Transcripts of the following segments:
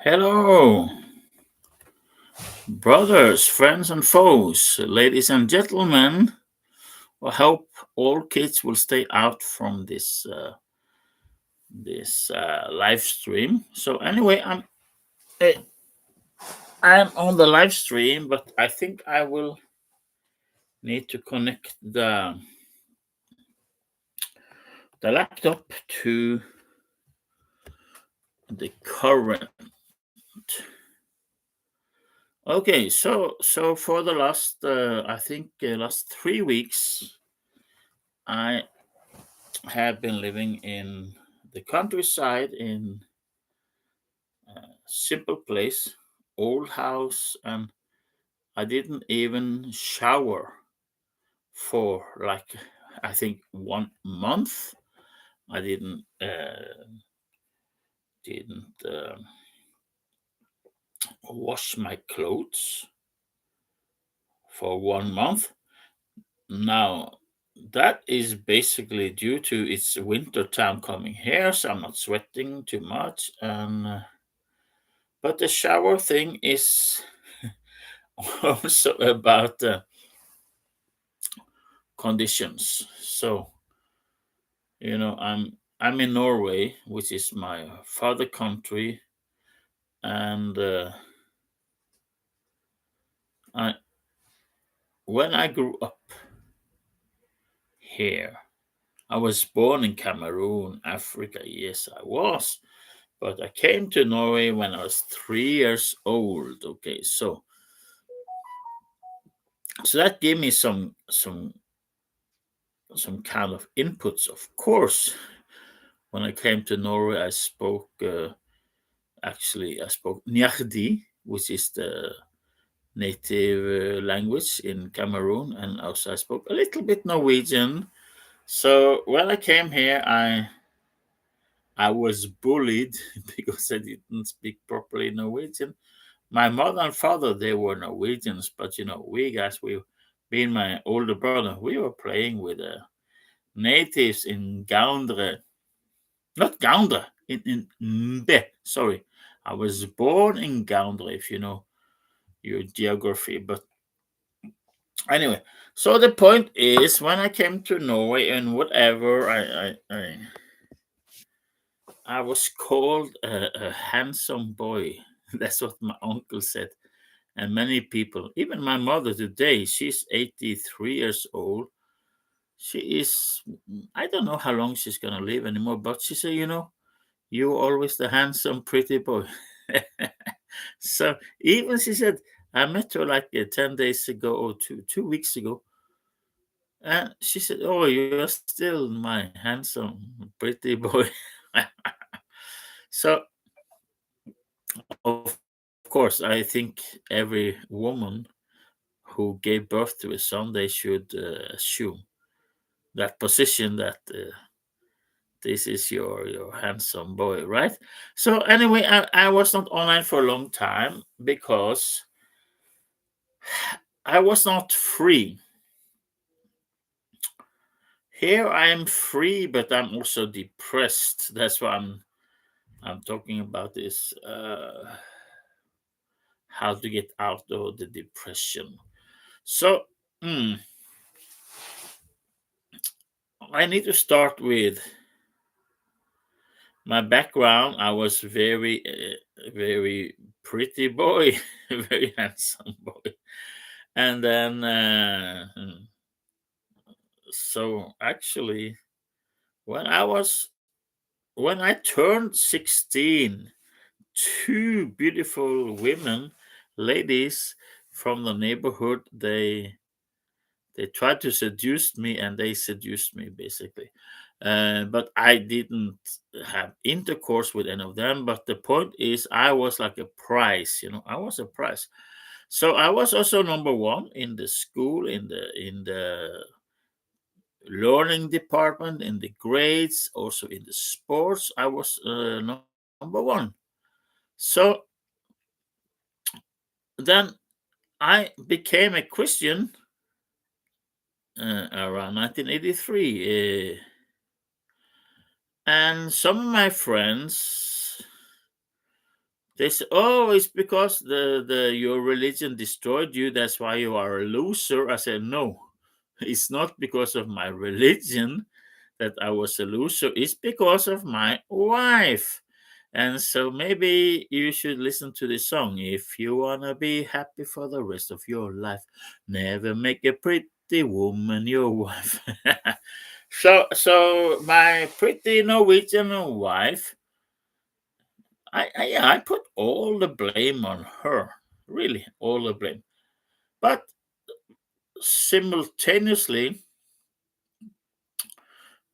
Hello, brothers, friends, and foes, ladies and gentlemen. I hope all kids will stay out from this live stream. So anyway, eh, I'm on the live stream, but I think I will need to connect the laptop to the current. Okay, so for the last I think last 3 weeks, I have been living in the countryside in simple place, old house, and I didn't even shower for like I think 1 month. I didn't wash my clothes for 1 month. Now that is basically due to it's winter time coming here, so I'm not sweating too much. And but the shower thing is also about conditions. So I'm in Norway, which is my father country, and I when I grew up here, I was born in Cameroon, Africa. Yes, I was, but I came to Norway when I was 3 years old. Okay, so that gave me some kind of inputs. Of course, when I came to Norway, I spoke. Actually, I spoke Nyardi, which is the native language in Cameroon, and also I spoke a little bit Norwegian. So when I came here, I was bullied because I didn't speak properly Norwegian. My mother and father they were Norwegians, but we guys, being my older brother, we were playing with natives in Gaundre, not Gaundre, in Mbe. Sorry, I was born in Gaundre, if you know your geography, but anyway, so the point is, when I came to Norway and whatever, I was called a handsome boy. That's what my uncle said, and many people, even my mother today, she's 83 years old. She is, I don't know how long she's gonna live anymore, but she said, you were always the handsome, pretty boy. So even she said, I met her like 10 days ago or 2 weeks ago. And she said, "Oh, you're still my handsome, pretty boy." So, of course, I think every woman who gave birth to a son, they should assume that position that this is your handsome boy, right? So, anyway, I was not online for a long time because I was not free. Here I am free, but I'm also depressed. That's why I'm talking about this how to get out of the depression. So mm, I need to start with my background. I was very pretty boy, very handsome boy, and then so actually when when I turned 16, two beautiful women, ladies from the neighborhood, they tried to seduce me and they seduced me basically. But I didn't have intercourse with any of them. But the point is, I was like a prize, I was a prize. So I was also number one in the school, in the learning department, in the grades, also in the sports. I was number one. So then I became a Christian around 1983. And some of my friends They say, "Oh, it's because the your religion destroyed you. That's why you are a loser." I said, "No, it's not because of my religion that I was a loser. It's because of my wife." And so maybe you should listen to this song. If you wanna be happy for the rest of your life, never make a pretty woman your wife. So my pretty Norwegian wife, I put all the blame on her, really all the blame. But simultaneously,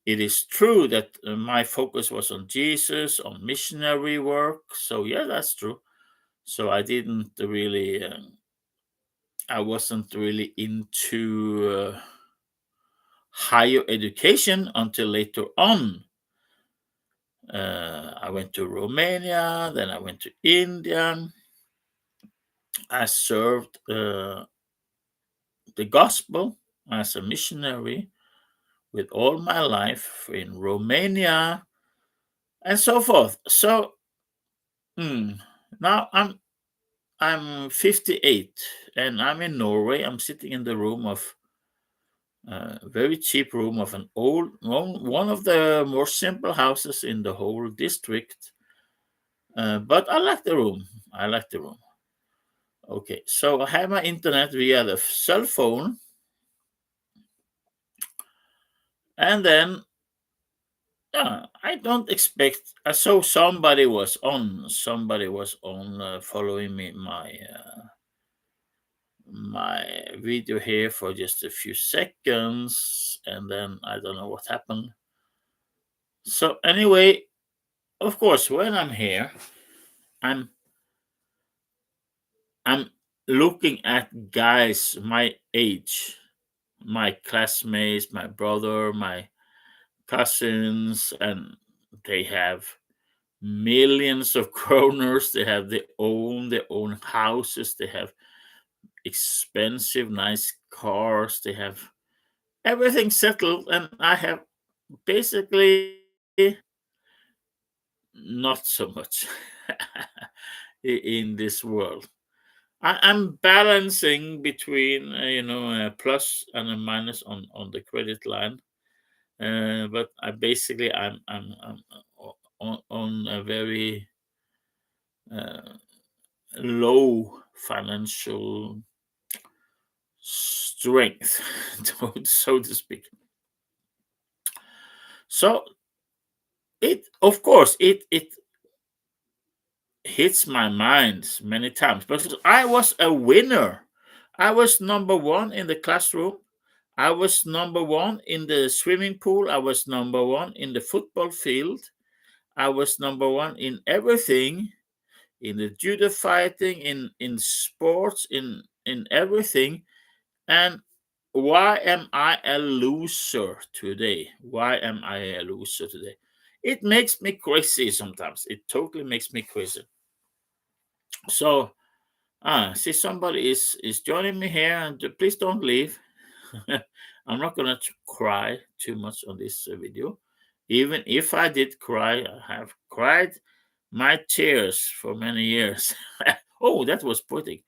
it is true that my focus was on Jesus, on missionary work. So yeah, that's true. So I wasn't really into higher education until later on. I went to Romania, then I went to India. I served the gospel as a missionary with all my life in Romania and so forth. So now I'm 58 and I'm in Norway. I'm sitting in the room of a very cheap room of an old one of the more simple houses in the whole district. But I like the room. I like the room. Okay, so I have my internet via the cell phone, and then I don't expect. I saw somebody was on. Somebody was on following me my video here for just a few seconds, and then I don't know what happened. So anyway, of course, when I'm here, I'm I'm looking at guys my age, my classmates, my brother, my cousins, and they have millions of kroners. They have their own houses. They have expensive, nice cars. They have everything settled, and I have basically not so much in this world. I'm balancing between a plus and a minus on the credit line, but I'm on a very uh, low financial strength, so to speak. So it, of course, it hits my mind many times. But I was a winner. I was number one in the classroom. I was number one in the swimming pool. I was number one in the football field. I was number one in everything, in the judo fighting, in sports, in everything. And why am I a loser today? Why am I a loser today? It makes me crazy sometimes. It totally makes me crazy. So, see, somebody is joining me here, and please don't leave. I'm not gonna cry too much on this video. Even if I did cry, I have cried my tears for many years. Oh, that was poetic.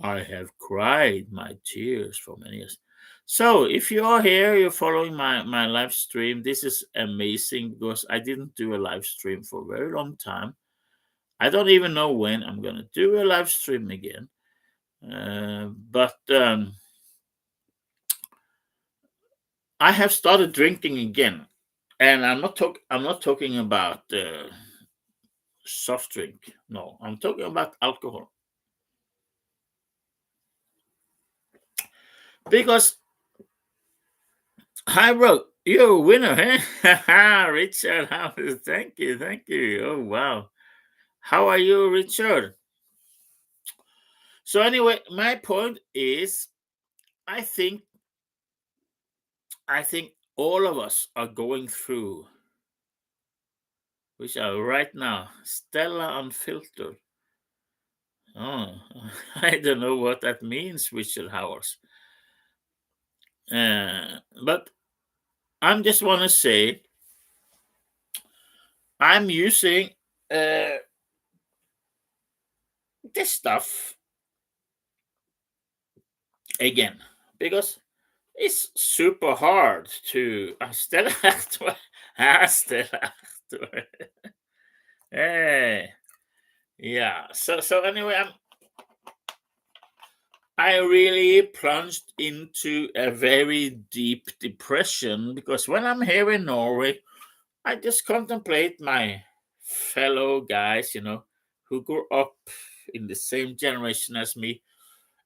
I have cried my tears for many years. So, if you are here, you're following my live stream. This is amazing because I didn't do a live stream for a very long time. I don't even know when I'm gonna do a live stream again. But I have started drinking again, and I'm not talking about soft drink. No, I'm talking about alcohol because hi, bro, you're a winner, eh? Richard, thank you. Oh wow, how are you, Richard? So anyway, my point is, I think I think all of us are going through, which are right now, Stella Unfiltered. Oh, I don't know what that means, Richard Howard. But I just want to say I'm using uh, this stuff again because it's super hard to Stella Artois. Stella Artois. Hey, yeah. So anyway, I really plunged into a very deep depression because when I'm here in Norway, I just contemplate my fellow guys, who grew up in the same generation as me,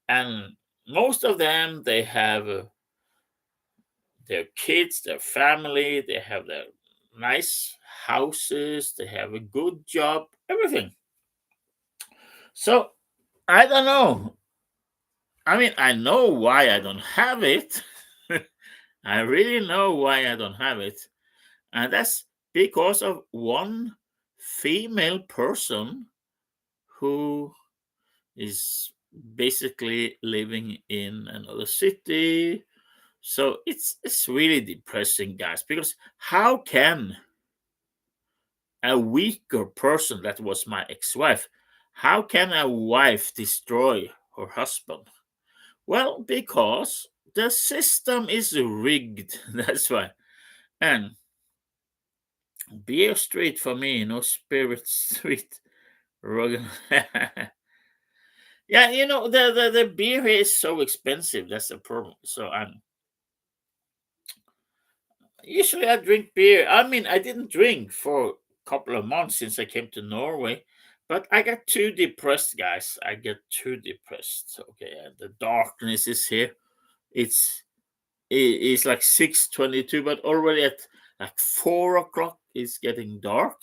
and most of them they have their kids, their family, they have their nice houses, they have a good job, everything. So I don't know. I mean, I know why I don't have it. I really know why I don't have it. And that's because of one female person who is basically living in another city. So it's really depressing, guys, because how can a weaker person, that was my ex-wife, how can a wife destroy her husband? Well, because the system is rigged. That's why. And Beer Street for me, no Spirit Street. Rogan. Yeah, the beer here is so expensive. That's the problem. So I'm usually I drink beer. I mean, I didn't drink for a couple of months since I came to Norway, but I got too depressed, guys. I get too depressed. Okay, and the darkness is here. It's like 6:22, but already at like 4 o'clock it's getting dark.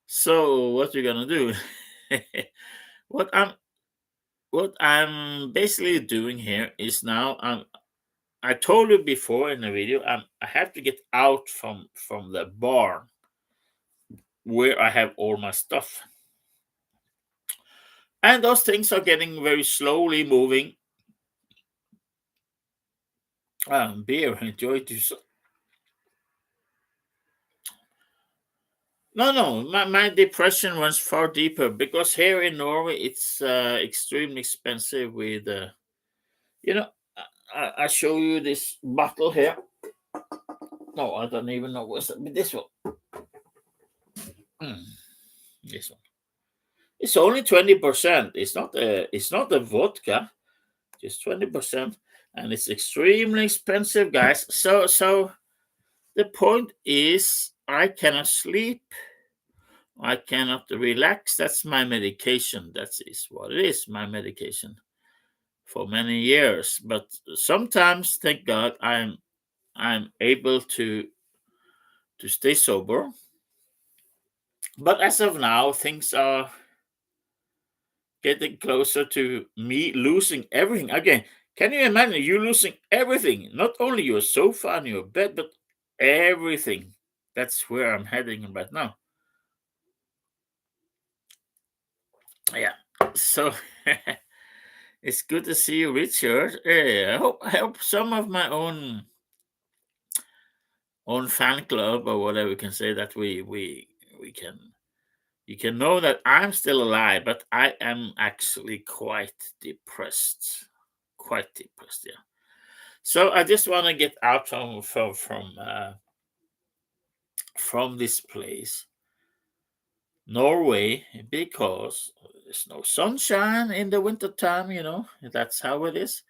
So what we're gonna do? what I'm what I'm basically doing here is now I told you before in the video I have to get out from the barn where I have all my stuff, and those things are getting very slowly moving. Beer, enjoy this. No, my depression runs far deeper because here in Norway it's extremely expensive. With you know, I show you this bottle here. No, I don't even know what's that. But this one. Mm, this one. It's only 20%. It's not a vodka. Just 20%, and it's extremely expensive, guys. So the point is, I cannot sleep. I cannot relax. That's my medication. That is what it is. My medication for many years. But sometimes, thank God, I'm able to stay sober. But as of now, things are getting closer to me losing everything again. Can you imagine you losing everything? Not only your sofa and your bed, but everything. That's where I'm heading right now. Yeah. So it's good to see you, Richard. I hope some of my own fan club or whatever we can say that we can you can know that I'm still alive, but I am actually quite depressed. Quite depressed, yeah. So I just want to get out from this place, Norway, because there's no sunshine in the winter time. That's how it is.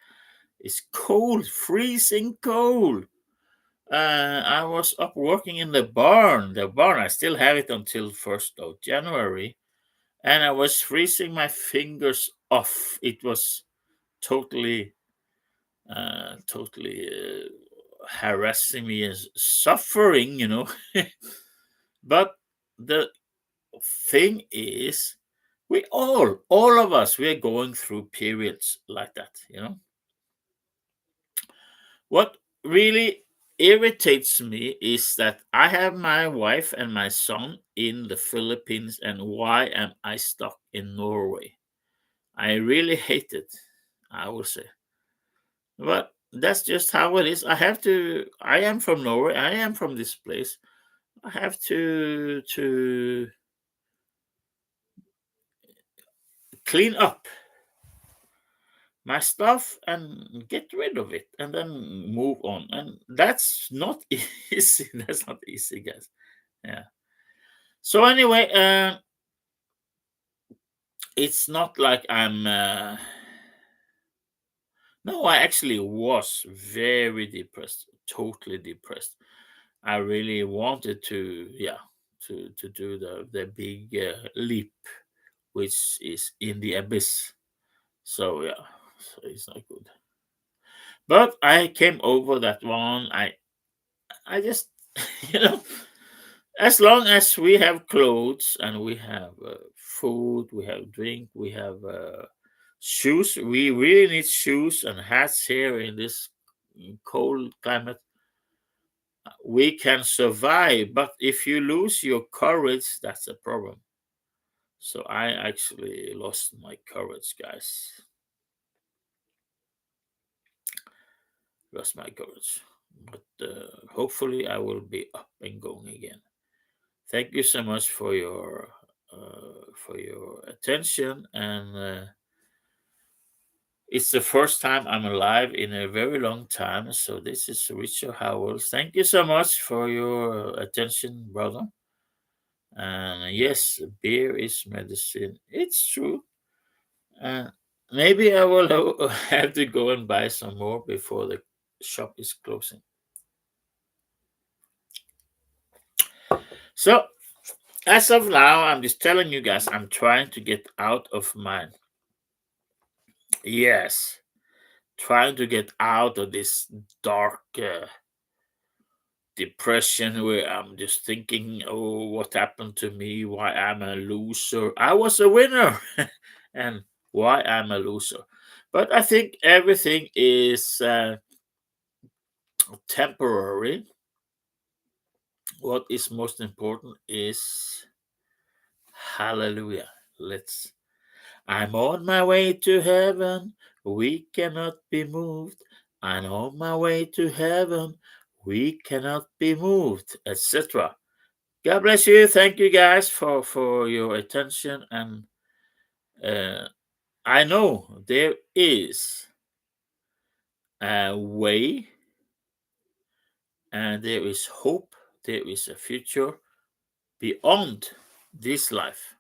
It's cold, freezing cold. I was up working in the barn. The barn, I still have it until 1st of January, and I was freezing my fingers off. It was totally, totally harassing me as suffering. But the thing is, all of us, we're going through periods like that. What really irritates me is that I have my wife and my son in the Philippines, and why am I stuck in Norway? I really hate it, I would say. But that's just how it is. I am from Norway, I am from this place. I have to clean up my stuff and get rid of it and then move on. And that's not easy. That's not easy, guys. Yeah. So anyway, it's not like I'm. No, I actually was very depressed, totally depressed. I really wanted to, yeah, to do the big leap, which is in the abyss. So yeah, so it's not good. But I came over that one. I just, you know, as long as we have clothes and we have food, we have drink, we have shoes. We really need shoes and hats here in this cold climate. We can survive, but if you lose your courage, that's a problem. So I actually lost my courage, guys. Lost my courage. But hopefully I will be up and going again. Thank you so much for your attention, and it's the first time I'm alive in a very long time. So this is Richard Howell. Thank you so much for your attention, brother. And yes, beer is medicine. It's true. Uh, Maybe I will have to go and buy some more before the shop is closing. So, as of now, I'm just telling you guys, I'm trying to get out of my, yes, trying to get out of this dark depression where I'm just thinking, oh, what happened to me? Why I'm a loser? I was a winner, and why I'm a loser. But I think everything is temporary. What is most important is hallelujah. Let's. I'm on my way to heaven. We cannot be moved. I'm on my way to heaven. We cannot be moved, etc. God bless you. Thank you guys for your attention. And I know there is a way and there is hope. There is a future beyond this life.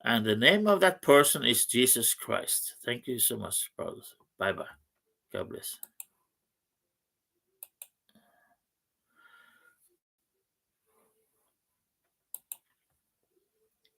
And the name of that person is Jesus Christ. Thank you so much, brothers. Bye bye. God bless.